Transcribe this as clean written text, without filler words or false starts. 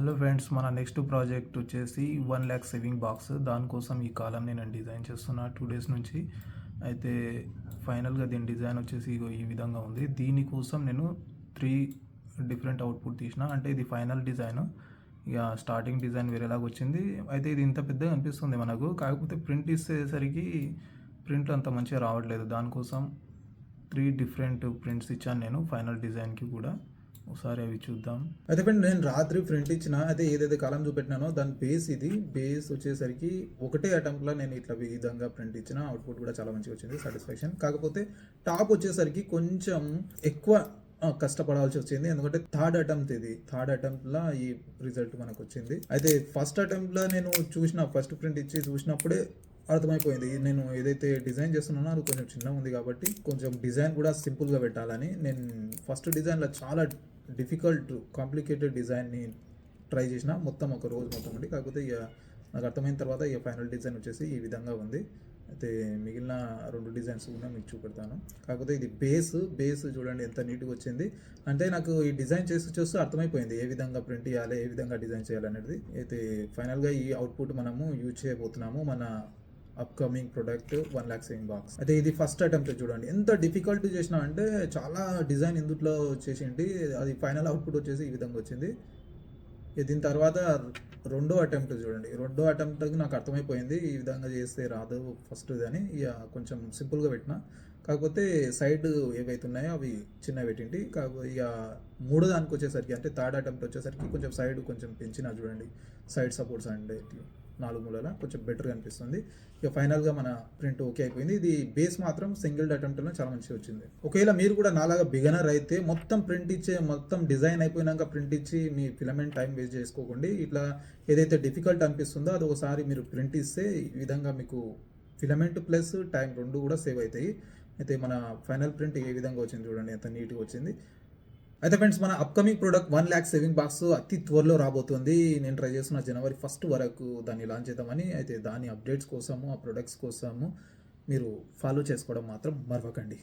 Hello friends, మన next project వచ్చేసి 1 lakh saving box. దానికోసం ఈ కాలమ్ని నేను డిజైన్ చేస్తున్నా 2 days నుంచి. అయితే ఫైనల్గా దీని డిజైన్ వచ్చేసి ఇగో ఈ విధంగా ఉంది. దీనికోసం నేను 3 డిఫరెంట్ అవుట్పుట్ తీసిన. అంటే ఇది ఫైనల్ డిజైన్. ఇక స్టార్టింగ్ డిజైన్ వేరేలాగా వచ్చింది. అయితే ఇది ఇంత పెద్దగా అనిపిస్తుంది మనకు, కాకపోతే ప్రింట్ ఇచ్చేసరికి ప్రింట్లు అంత మంచిగా రావట్లేదు. దానికోసం 3 డిఫరెంట్ ప్రింట్స్ ఇచ్చాను నేను ఫైనల్ డిజైన్కి కూడా. ఒకసారి అవి చూద్దాం. అయితే ఫ్రెండ్, నేను రాత్రి ప్రింట్ ఇచ్చిన అయితే ఏదైతే కాలం చూపెట్టినానో దాని బేస్ ఇది. బేస్ వచ్చేసరికి ఒకటే అటెంప్ట్లో నేను ఇట్లా ఈ విధంగా ప్రింట్ ఇచ్చిన. అవుట్పుట్ కూడా చాలా మంచిగా వచ్చింది, సాటిస్ఫాక్షన్. కాకపోతే టాప్ వచ్చేసరికి కొంచెం ఎక్కువ కష్టపడాల్సి వచ్చింది, ఎందుకంటే థర్డ్ అటెంప్ట్లో ఈ రిజల్ట్ మనకు వచ్చింది. అయితే ఫస్ట్ అటెంప్ట్లో నేను ఫస్ట్ ప్రింట్ ఇచ్చి చూసినప్పుడే అర్థమైపోయింది నేను ఏదైతే డిజైన్ చేస్తున్నానో అది కొంచెం చిన్నగా ఉంది, కాబట్టి కొంచెం డిజైన్ కూడా సింపుల్గా పెట్టాలని నేను ఫస్ట్ డిజైన్లో చాలా డిఫికల్ట్ కాంప్లికేటెడ్ డిజైన్ని ట్రై చేసిన. మొత్తం ఒక రోజు మొత్తం ఉంది. కాకపోతే ఇక నాకు అర్థమైన తర్వాత ఇక ఫైనల్ డిజైన్ వచ్చేసి ఈ విధంగా ఉంది. అయితే మిగిలిన 2 డిజైన్స్ కూడా మీకు చూపెడతాను. కాకపోతే ఇది బేస్ చూడండి ఎంత నీట్గా వచ్చింది. అంటే నాకు ఈ డిజైన్ చేస్తూ అర్థమైపోయింది ఏ విధంగా ప్రింట్ చేయాలి, ఏ విధంగా డిజైన్ చేయాలి అనేది. అయితే ఫైనల్గా ఈ అవుట్పుట్ మనము యూజ్ చేయబోతున్నాము మన upcoming product 1 lakh saving box. అయితే ఇది ఫస్ట్ అటెంప్ట్ చూడండి ఎంత డిఫికల్ట్ చేసినా అంటే చాలా డిజైన్ ఇందులో చేసింది. అది ఫైనల్ అవుట్పుట్ వచ్చేసి ఈ విధంగా వచ్చింది. దీని తర్వాత రెండో అటెంప్ట్ చూడండి. రెండో అటెంప్ట్కి నాకు అర్థమైపోయింది ఈ విధంగా చేస్తే రాదు ఫస్ట్ అని. ఇక కొంచెం సింపుల్గా పెట్టిన. కాకపోతే సైడ్ ఏవైతే ఉన్నాయో అవి చిన్నవి పెట్టింటి. కాకపోతే ఇక మూడో దానికి వచ్చేసరికి అంటే థర్డ్ అటెంప్ట్ వచ్చేసరికి కొంచెం సైడ్ కొంచెం పెంచిన చూడండి. సైడ్ సపోర్ట్స్ అండ్ 4 మూలల కొంచెం బెటర్గా అనిపిస్తుంది. ఇక ఫైనల్గా మన ప్రింట్ ఓకే అయిపోయింది. ఇది బేస్ మాత్రం సింగిల్ అటెంప్ట్లో చాలా మంచిగా వచ్చింది. ఒకవేళ మీరు కూడా నాలాగా బిగనర్ అయితే మొత్తం డిజైన్ అయిపోయినాక ప్రింట్ ఇచ్చి మీ ఫిలమెంట్ టైం వేస్ట్ చేసుకోకండి. ఇట్లా ఏదైతే డిఫికల్ట్ అనిపిస్తుందో అది ఒకసారి మీరు ప్రింట్ ఇస్తే ఈ విధంగా మీకు ఫిలమెంట్ ప్లస్ టైం 2 కూడా సేవ్ అవుతాయి. అయితే మన ఫైనల్ ప్రింట్ ఏ విధంగా వచ్చింది చూడండి, ఎంత నీట్గా వచ్చింది. అయితే ఫ్రెండ్స్, మన upcoming product 1 lakh saving box అతి త్వరలో రాబోతుంది. నేను ట్రై చేస్తున్న January 1st వరకు దాన్ని లాంచ్ చేద్దామని. అయితే దాని అప్డేట్స్ కోసము, ఆ ప్రొడక్ట్స్ కోసము మీరు ఫాలో చేసుకోవడం మాత్రం మర్వకండి.